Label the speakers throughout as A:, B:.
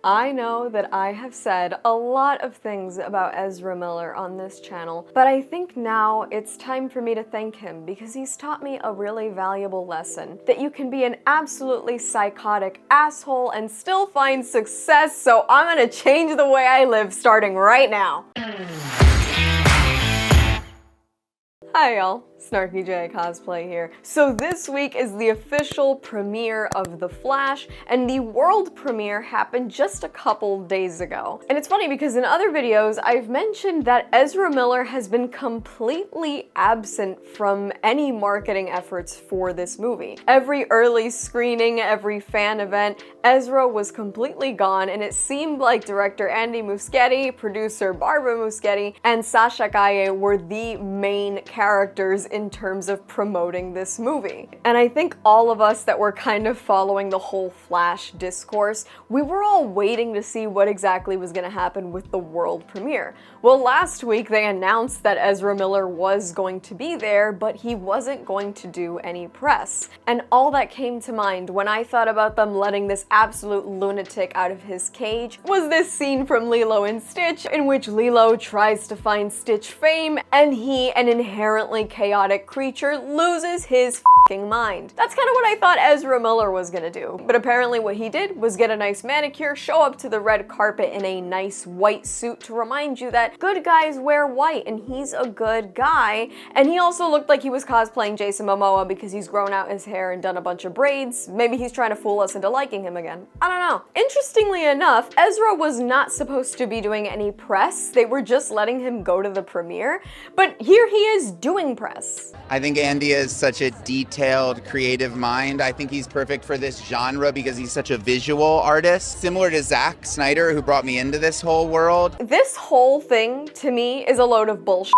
A: I know that I have said a lot of things about Ezra Miller on this channel, but I think now it's time for me to thank him because he's taught me a really valuable lesson. That you can be an absolutely psychotic asshole and still find success, so I'm gonna change the way I live starting right now. Hi y'all, SnarkyJay cosplay here. So this week is the official premiere of The Flash, and the world premiere happened just a couple days ago. And it's funny because in other videos I've mentioned that Ezra Miller has been completely absent from any marketing efforts for this movie. Every early screening, every fan event, Ezra was completely gone, and it seemed like director Andy Muschietti, producer Barbara Muschietti, and Sasha Calle were the main characters in terms of promoting this movie. And I think all of us that were kind of following the whole Flash discourse, we were all waiting to see what exactly was going to happen with the world premiere. Well, last week they announced that Ezra Miller was going to be there, but he wasn't going to do any press. And all that came to mind when I thought about them letting this absolute lunatic out of his cage was this scene from Lilo and Stitch, in which Lilo tries to find Stitch fame, and he, an inherently chaotic creature, loses his f***ing mind. That's kind of what I thought Ezra Miller was gonna do. But apparently what he did was get a nice manicure, show up to the red carpet in a nice white suit to remind you that good guys wear white and he's a good guy. And he also looked like he was cosplaying Jason Momoa because he's grown out his hair and done a bunch of braids. Maybe he's trying to fool us into liking him again. I don't know. Interestingly enough, Ezra was not supposed to be doing any press. They were just letting him go to the premiere. But here he is doing press.
B: I think Andy is such a detailed, creative mind. I think he's perfect for this genre because he's such a visual artist, similar to Zack Snyder, who brought me into this whole world.
A: This whole thing, to me, is a load of bullshit.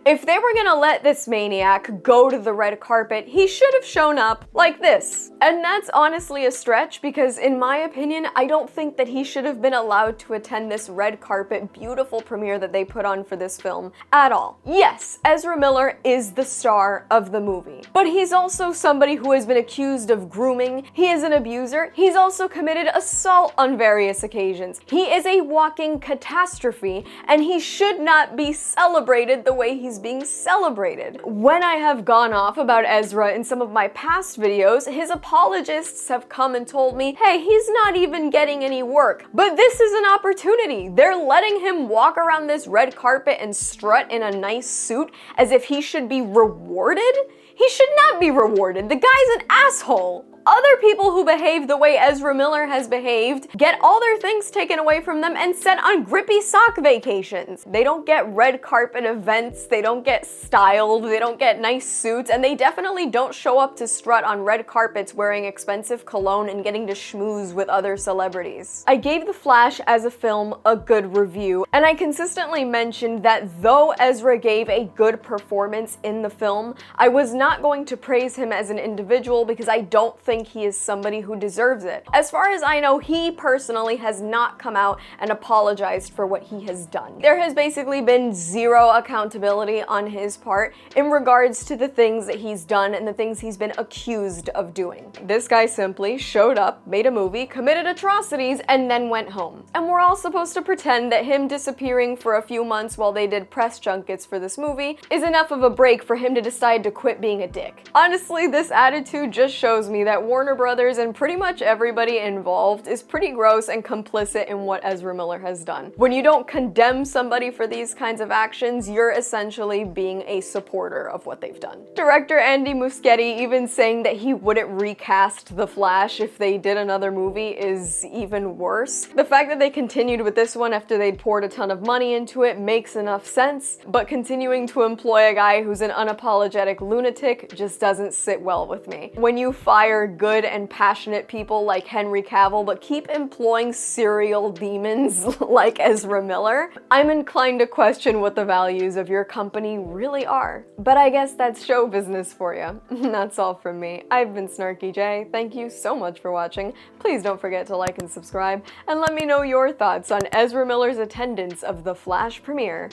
A: If they were gonna let this maniac go to the red carpet, he should have shown up like this. And that's honestly a stretch because, in my opinion, I don't think that he should have been allowed to attend this red carpet beautiful premiere that they put on for this film at all. Yes, Ezra Miller is the star of the movie, but he's also somebody who has been accused of grooming. He is an abuser. He's also committed assault on various occasions. He is a walking catastrophe, and he should not be celebrated the way he's being celebrated. When I have gone off about Ezra in some of my past videos, his apologists have come and told me, hey, he's not even getting any work. But this is an opportunity. They're letting him walk around this red carpet and strut in a nice suit as if he should be rewarded? He should not be rewarded. The guy's an asshole. Other people who behave the way Ezra Miller has behaved get all their things taken away from them and sent on grippy sock vacations. They don't get red carpet events, they don't get styled, they don't get nice suits, and they definitely don't show up to strut on red carpets wearing expensive cologne and getting to schmooze with other celebrities. I gave The Flash as a film a good review, and I consistently mentioned that though Ezra gave a good performance in the film, I was not going to praise him as an individual because I don't think he is somebody who deserves it. As far as I know, he personally has not come out and apologized for what he has done. There has basically been zero accountability on his part in regards to the things that he's done and the things he's been accused of doing. This guy simply showed up, made a movie, committed atrocities, and then went home. And we're all supposed to pretend that him disappearing for a few months while they did press junkets for this movie is enough of a break for him to decide to quit being a dick. Honestly, this attitude just shows me that Warner Brothers and pretty much everybody involved is pretty gross and complicit in what Ezra Miller has done. When you don't condemn somebody for these kinds of actions, you're essentially being a supporter of what they've done. Director Andy Muschietti even saying that he wouldn't recast The Flash if they did another movie is even worse. The fact that they continued with this one after they'd poured a ton of money into it makes enough sense, but continuing to employ a guy who's an unapologetic lunatic just doesn't sit well with me. When you fire good and passionate people like Henry Cavill, but keep employing serial demons like Ezra Miller, I'm inclined to question what the values of your company really are. But I guess that's show business for you. That's all from me. I've been SnarkyJay. Thank you so much for watching. Please don't forget to like and subscribe, and let me know your thoughts on Ezra Miller's attendance of the Flash premiere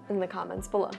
A: in the comments below.